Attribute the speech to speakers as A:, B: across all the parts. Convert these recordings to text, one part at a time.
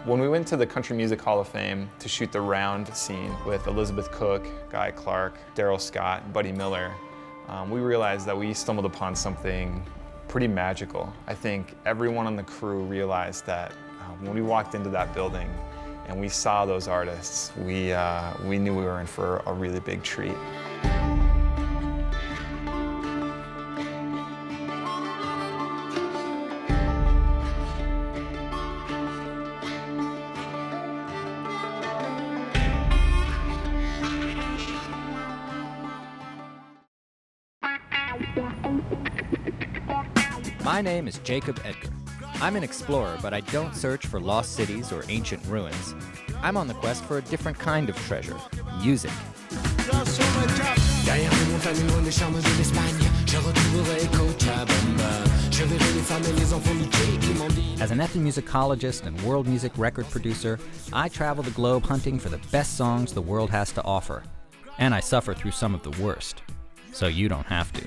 A: When we went to the Country Music Hall of Fame to shoot the Round scene with Elizabeth Cook, Guy Clark, Daryl Scott, and Buddy Miller, we realized that we stumbled upon something pretty magical. I think everyone on the crew realized that when we walked into that building and we saw those artists, we knew we were in for a really big treat.
B: My name is Jacob Edgar. I'm an explorer, but I don't search for lost cities or ancient ruins. I'm on the quest for a different kind of treasure, music. As an ethnomusicologist and world music record producer, I travel the globe hunting for the best songs the world has to offer. And I suffer through some of the worst, so you don't have to.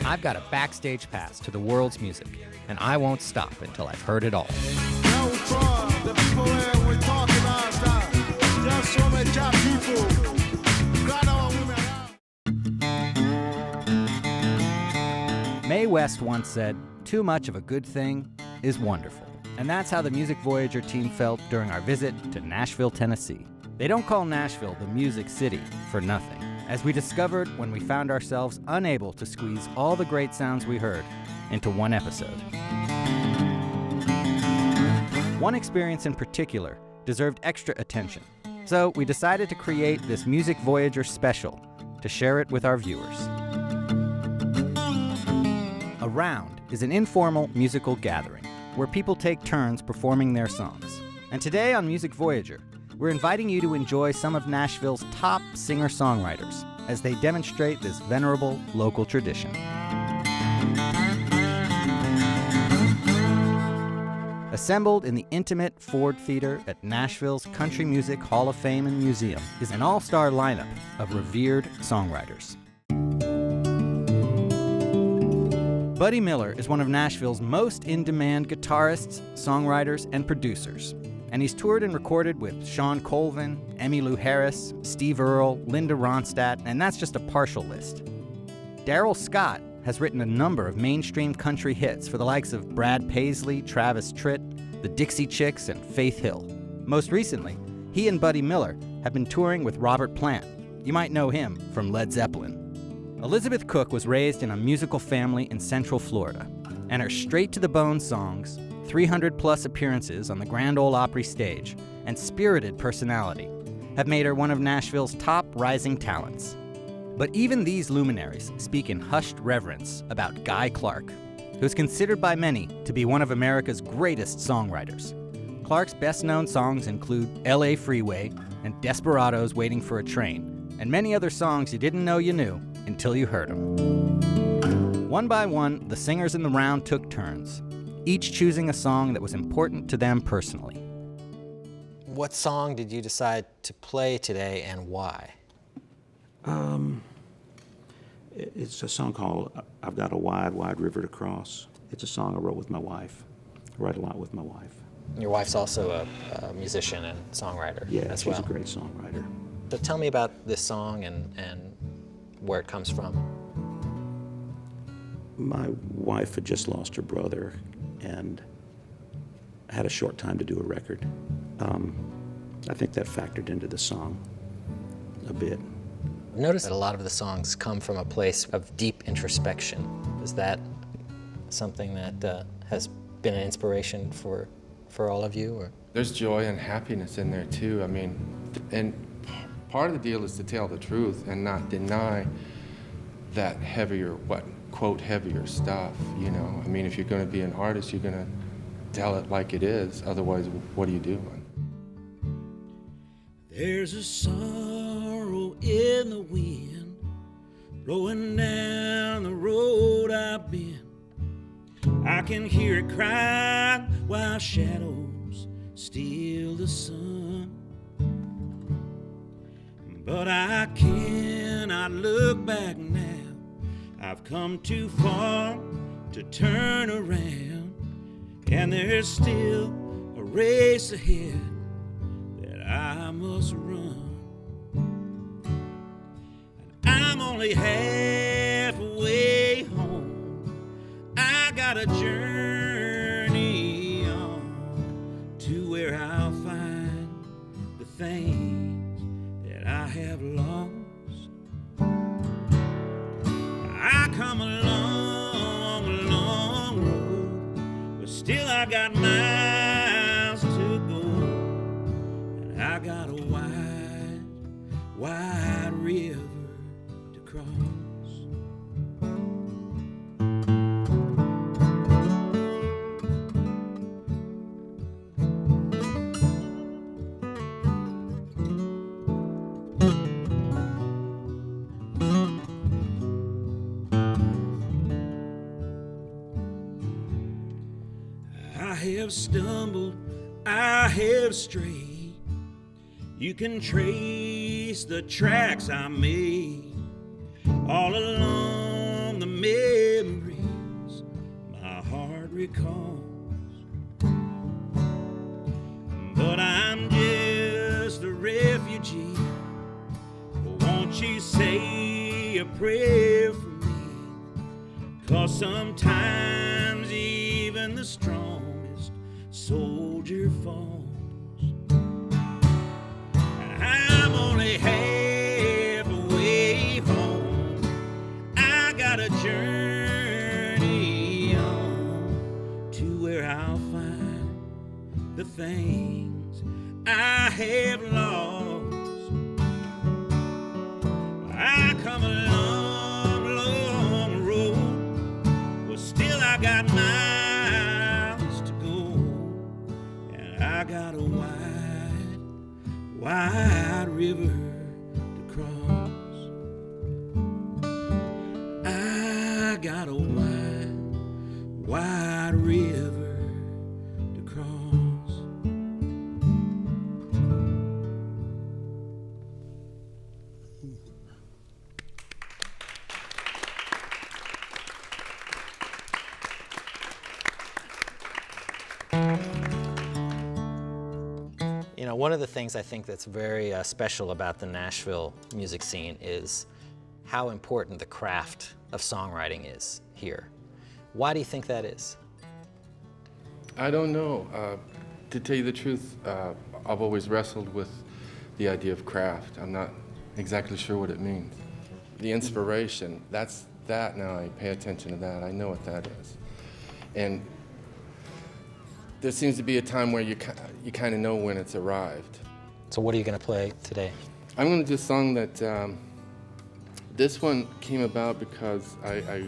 B: I've got a backstage pass to the world's music, and I won't stop until I've heard it all. Mae West once said, "Too much of a good thing is wonderful." And that's how the Music Voyager team felt during our visit to Nashville, Tennessee. They don't call Nashville the Music City for nothing, as we discovered when we found ourselves unable to squeeze all the great sounds we heard into one episode. One experience in particular deserved extra attention, so we decided to create this Music Voyager special to share it with our viewers. A round is an informal musical gathering where people take turns performing their songs. And today on Music Voyager, we're inviting you to enjoy some of Nashville's top singer-songwriters as they demonstrate this venerable local tradition. Assembled in the intimate Ford Theater at Nashville's Country Music Hall of Fame and Museum is an all-star lineup of revered songwriters. Buddy Miller is one of Nashville's most in-demand guitarists, songwriters, and producers. And he's toured and recorded with Shawn Colvin, Emmylou Harris, Steve Earle, Linda Ronstadt, and that's just a partial list. Daryl Scott has written a number of mainstream country hits for the likes of Brad Paisley, Travis Tritt, the Dixie Chicks, and Faith Hill. Most recently, he and Buddy Miller have been touring with Robert Plant. You might know him from Led Zeppelin. Elizabeth Cook was raised in a musical family in Central Florida, and her straight-to-the-bone songs, 300-plus appearances on the Grand Ole Opry stage, and spirited personality have made her one of Nashville's top rising talents. But even these luminaries speak in hushed reverence about Guy Clark, who's considered by many to be one of America's greatest songwriters. Clark's best-known songs include L.A. Freeway and Desperados Waiting for a Train, and many other songs you didn't know you knew until you heard them. One by one, the singers in the round took turns, each choosing a song that was important to them personally.
C: What song did you decide to play today and why?
D: It's a song called I've Got a Wide, Wide River to Cross. It's a song I wrote with my wife. I write a lot with my wife.
C: Your wife's also a musician and songwriter as well.
D: Yeah, she's a great songwriter.
C: So tell me about this song and where it comes from.
D: My wife had just lost her brother and had a short time to do a record. I think that factored into the song a bit.
C: I've noticed that a lot of the songs come from a place of deep introspection. Is that something that has been an inspiration for all of you? Or?
E: There's joy and happiness in there too. I mean, and part of the deal is to tell the truth and not deny that heavier, quote, heavier stuff, you know? I mean, if you're gonna be an artist, you're gonna tell it like it is. Otherwise, what are you doing?
F: There's a sorrow in the wind, blowing down the road I've been. I can hear it crying while shadows steal the sun. But I cannot look back now. I've come too far to turn around, and there's still a race ahead that I must run. And I'm only halfway home. I got a journey on to where I'll find the things that I have lost. I come a long, long road, but still I got miles to go, and I got a wide, wide river to cross. I have stumbled, I have strayed. You can trace the tracks I made all along the memories my heart recalls. But I'm just a refugee. Won't you say a prayer for me? 'Cause sometimes even the strongest soldier falls. I'm only halfway home. I got a journey on to where I'll find the things I have lost. I come a long, long road, but still I got miles to go, and I got a wide, wide river to cross. I got a wide, wide river to cross.
C: You know, one of the things I think that's very special about the Nashville music scene is how important the craft of songwriting is here. Why do you think that is?
E: I don't know. To tell you the truth, I've always wrestled with the idea of craft. I'm not exactly sure what it means. The inspiration, that's that now. I pay attention to that. I know what that is. And there seems to be a time where you kind of know when it's arrived.
C: So what are you going to play today?
E: I'm going to do a song that, this one came about because I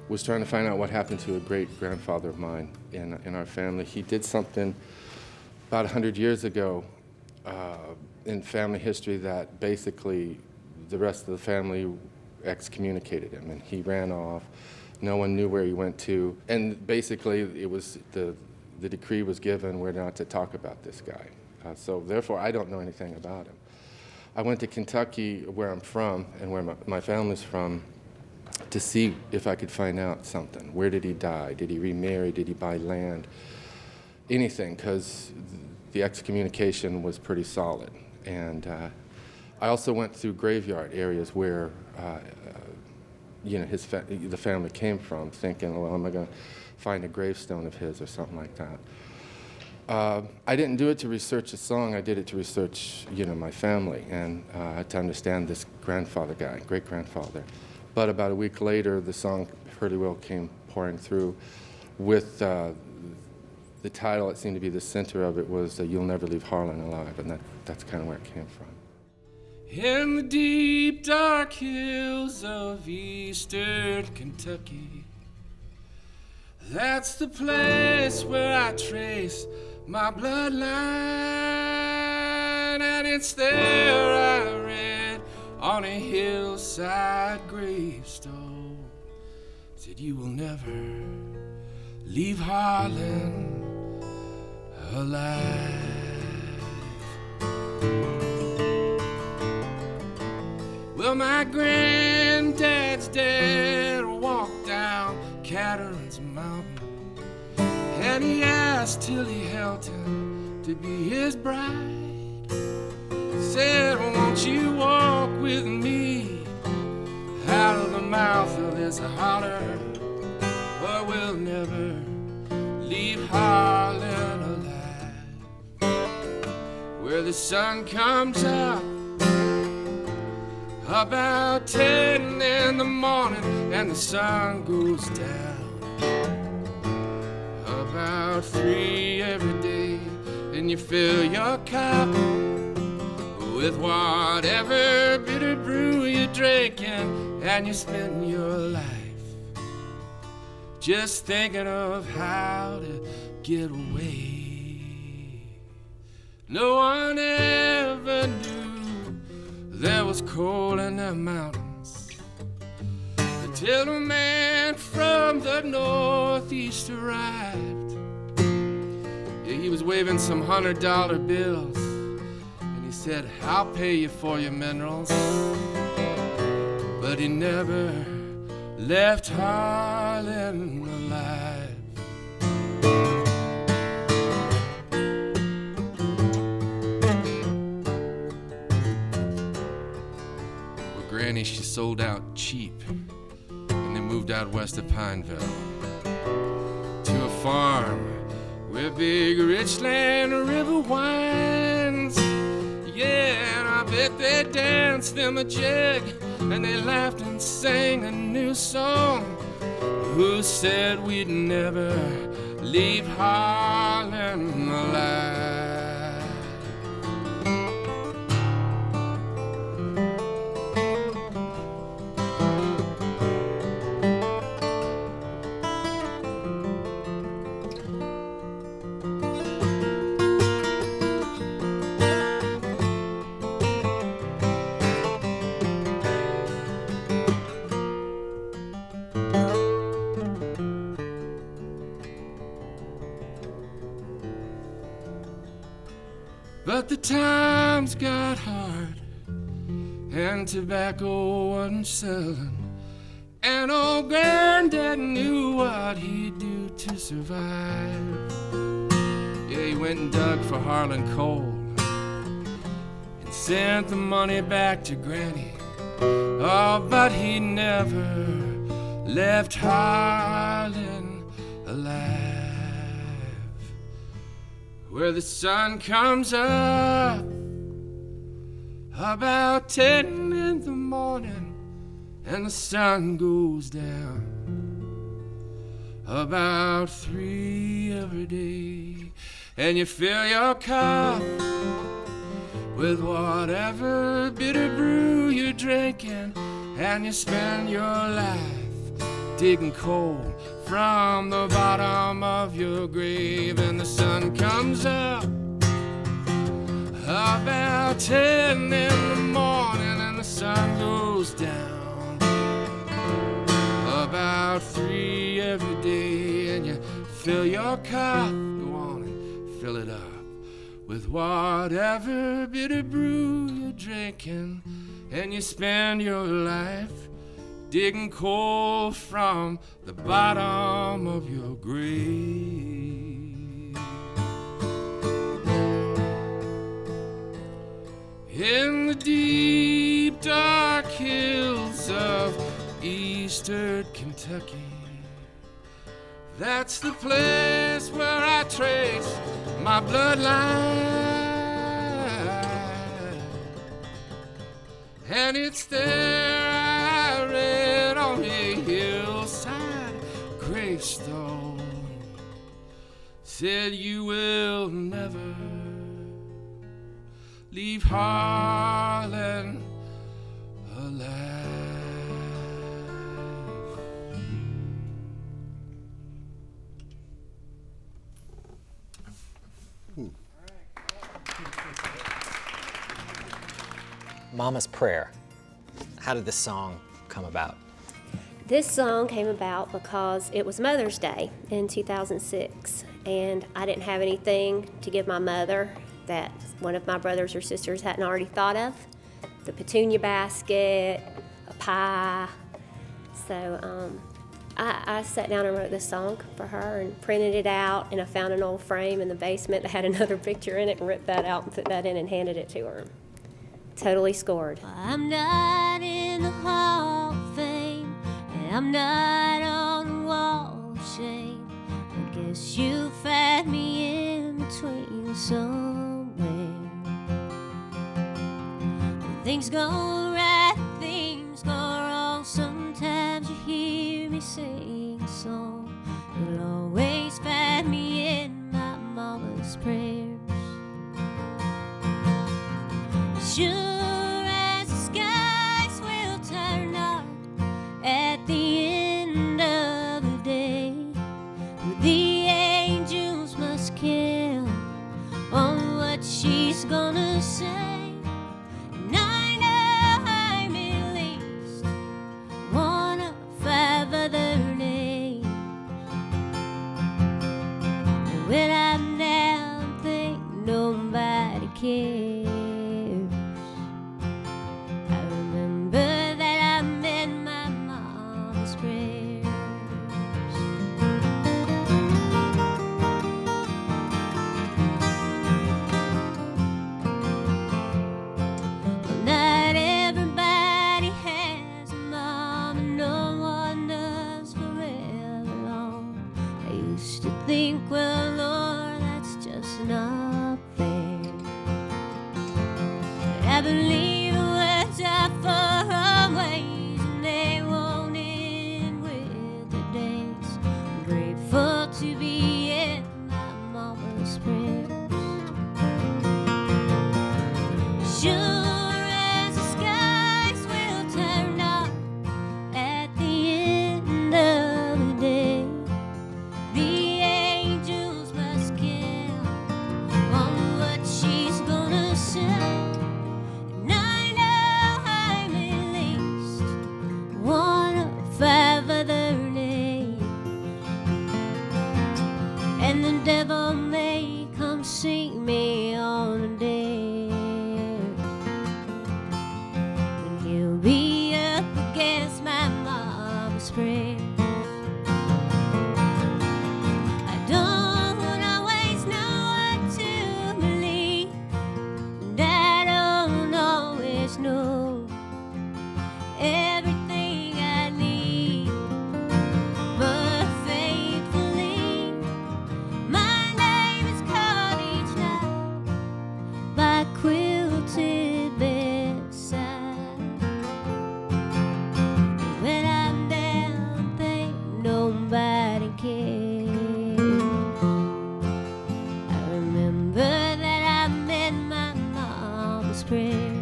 E: was trying to find out what happened to a great-grandfather of mine in our family. He did something about 100 years ago in family history that basically the rest of the family excommunicated him, and he ran off. No one knew where he went to, and basically it was the decree was given, we're not to talk about this guy. So therefore, I don't know anything about him. I went to Kentucky, where I'm from, and where my family's from, to see if I could find out something. Where did he die? Did he remarry? Did he buy land? Anything, because the excommunication was pretty solid. And I also went through graveyard areas where you know, the family came from, thinking, well, am I going to find a gravestone of his or something like that? I didn't do it to research a song. I did it to research, you know, my family and to understand this grandfather guy, great-grandfather. But about a week later, the song Hurdy Will came pouring through with the title that seemed to be the center of it was You'll Never Leave Harlan Alive, and that's kind of where it came from.
G: In the deep, dark hills of eastern Kentucky, that's the place where I trace my bloodline, and it's there I read on a hillside gravestone, said you will never leave Harlan alive. Well, my granddad's dead, walked down Capitol Matterhorn's mountain. And he asked till he held him to be his bride. Said, won't you walk with me out of the mouth of this holler, or we'll never leave Harlan alive. Where the sun comes up about 10 in the morning and the sun goes down about 3 every day, and you fill your cup with whatever bitter brew you're drinking, and you spend your life just thinking of how to get away. No one ever knew there was coal in the mountains until a man from the northeast arrived. Yeah, he was waving some $100 bills, and he said, I'll pay you for your minerals. But he never left Harlan alive. Well, Granny, she sold out cheap, and they moved out west of Pineville to a farm where big Richland River winds. Yeah, and I bet they danced them a jig, and they laughed and sang a new song. Who said we'd never leave Harlan alive? But the times got hard, and tobacco wasn't selling, and old Granddad knew what he'd do to survive. Yeah, he went and dug for Harlan coal and sent the money back to Granny. Oh, but he never left Harlan alive. Where the sun comes up about 10 in the morning and the sun goes down about 3 every day, and you fill your cup with whatever bitter brew you're drinking, and you spend your life digging coal from the bottom of your grave, and the sun comes up about 10 in the morning and the sun goes down about 3 every day, and you fill your cup, go on and fill it up with whatever bitter brew you're drinking, and you spend your life digging coal from the bottom of your grave. In the deep dark hills of eastern Kentucky, that's the place where I trace my bloodline. And it's there I read on a hillside gravestone, said you will never leave Harlan alive.
C: Mama's Prayer. How did this song come about?
H: This song came about because it was Mother's Day in 2006, and I didn't have anything to give my mother that one of my brothers or sisters hadn't already thought of. The petunia basket, a pie. So I sat down and wrote this song for her and printed it out, and I found an old frame in the basement that had another picture in it and ripped that out and put that in and handed it to her. Totally scored.
I: I'm not in the Hall of Fame, and I'm not on the wall of shame. I guess you find me in between somewhere. When things go right, things go wrong. Sometimes you hear me sing a song. You'll always find me in my mama's prayers. Sure as the skies will turn dark at the end of the day, the angels must count on what she's gonna say. And I know I'm at least one of 5 other names. And when I'm down, think nobody cares. Think, well, Lord, that's just not fair. But I believe the words are far ways, and they won't end with the days. I'm grateful to be in my mama's prayers. Sure as the skies will turn dark at the end of the day, the angels must count on what she's gonna say. And I know I'm at least one of 5 other names. And the devil may come see me on a dare, and he'll be up against my mama's prayer. Know everything I need, but faithfully my name is called each night by quilted bedside. When I'm down, think nobody cares. I remember that I met my mama's prayer.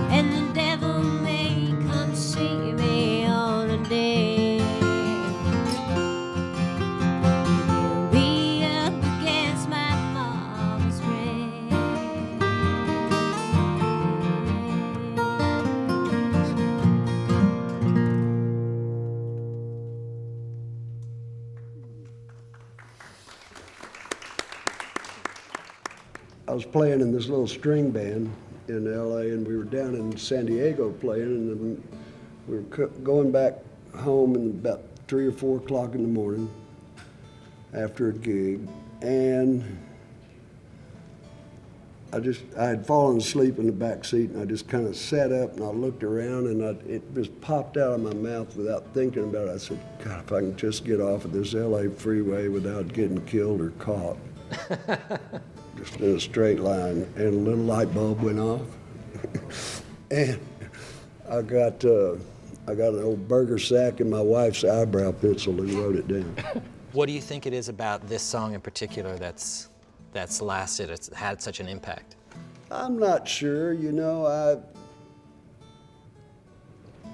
I: And the devil may come see me on a day. He'll be up against my mama's
J: I was playing in this little string band in LA, and we were down in San Diego playing, and then we were going back home in about 3 or 4 o'clock in the morning after a gig, and I had fallen asleep in the back seat, and I just kind of sat up and I looked around, and it just popped out of my mouth without thinking about it. I said, God, if I can just get off of this LA freeway without getting killed or caught. Just in a straight line, and a little light bulb went off. And I got an old burger sack and my wife's eyebrow pencil and wrote it down.
C: What do you think it is about this song in particular that's lasted, it's had such an impact?
J: I'm not sure,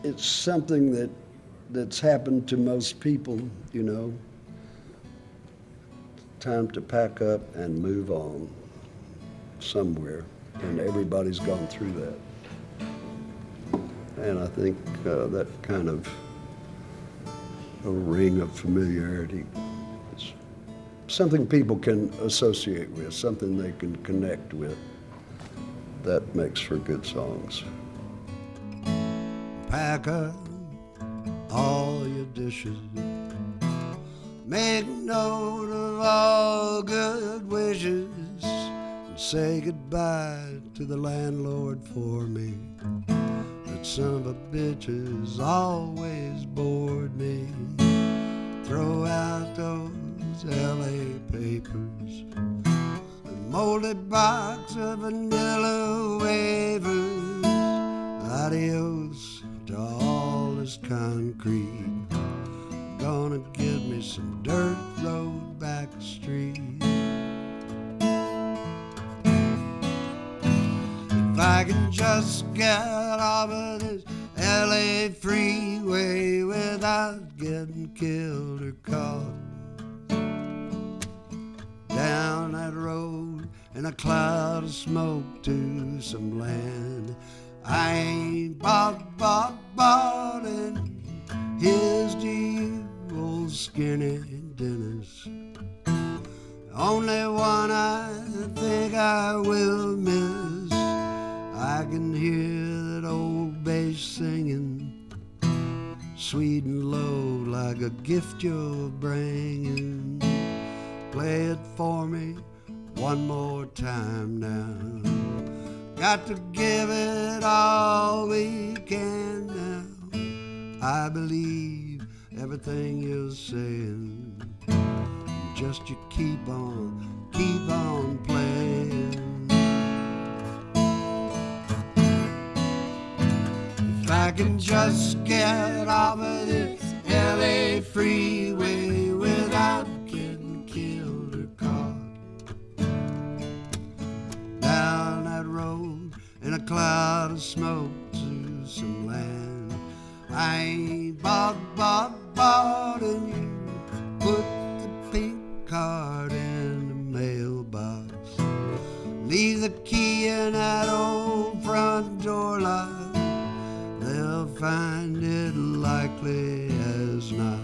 J: it's something that's happened to most people, Time to pack up and move on somewhere, and everybody's gone through that. And I think that kind of a ring of familiarity is something people can associate with, something they can connect with. That makes for good songs.
K: Pack up
J: all your dishes. Make note of all good wishes and say goodbye to the landlord for me. That son of a bitch has always bored me. Throw out those LA papers, the molded box of vanilla wafers. Adios to all this concrete. Gonna give me some dirt road back street. If I can just get off of this LA freeway without getting killed or caught, down that road in a cloud of smoke to some land I ain't bought, and here's to you, old skinny Dennis. Only one I think I will miss. I can hear that old bass singing, sweet and low like a gift you're bringing. Play it for me one more time now. Got to give it all we can now. I believe everything you're saying. Just you keep on playing. If I can just get off of this LA freeway without getting killed or caught, down that road in a cloud of smoke to some land I ain't bought, and you put the pink card in the mailbox. Leave the key in that old front door lock. They'll find it likely as not.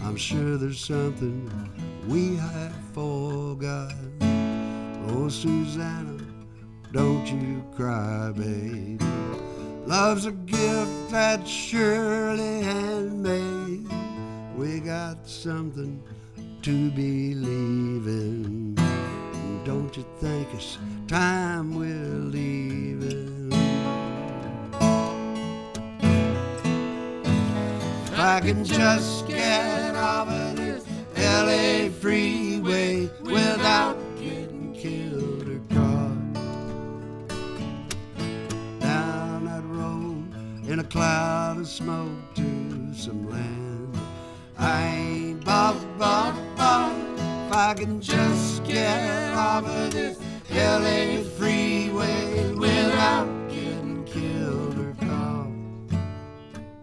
J: I'm sure there's something we have forgot. Oh, Susanna, don't you cry, babe. Love's a gift that's surely handmade. We got something to believe in. Don't you think it's time we're leaving? If I can just get off of this LA freeway without getting killed or caught, down that road in a cloud of smoke to some land I ain't bought. If I can just get off of this LA freeway without getting killed or caught.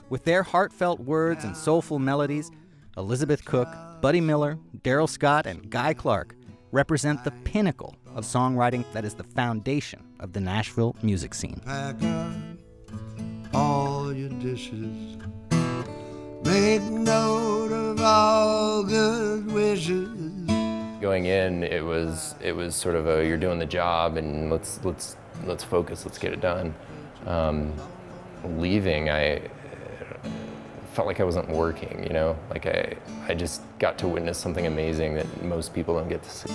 B: With their heartfelt words and soulful melodies, Elizabeth Cook, Buddy Miller, Daryl Scott, and Guy Clark represent the pinnacle of songwriting that is the foundation of the Nashville music scene.
J: Pack up all your dishes. Make note of all good wishes.
K: Going in, it was sort of a you're doing the job and let's focus, let's get it done. Leaving, I felt like I wasn't working, you know? Like I just got to witness something amazing that most people don't get to see.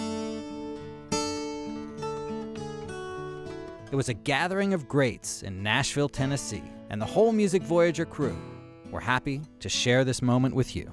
B: It was a gathering of greats in Nashville, Tennessee, and the whole Music Voyager crew were happy to share this moment with you.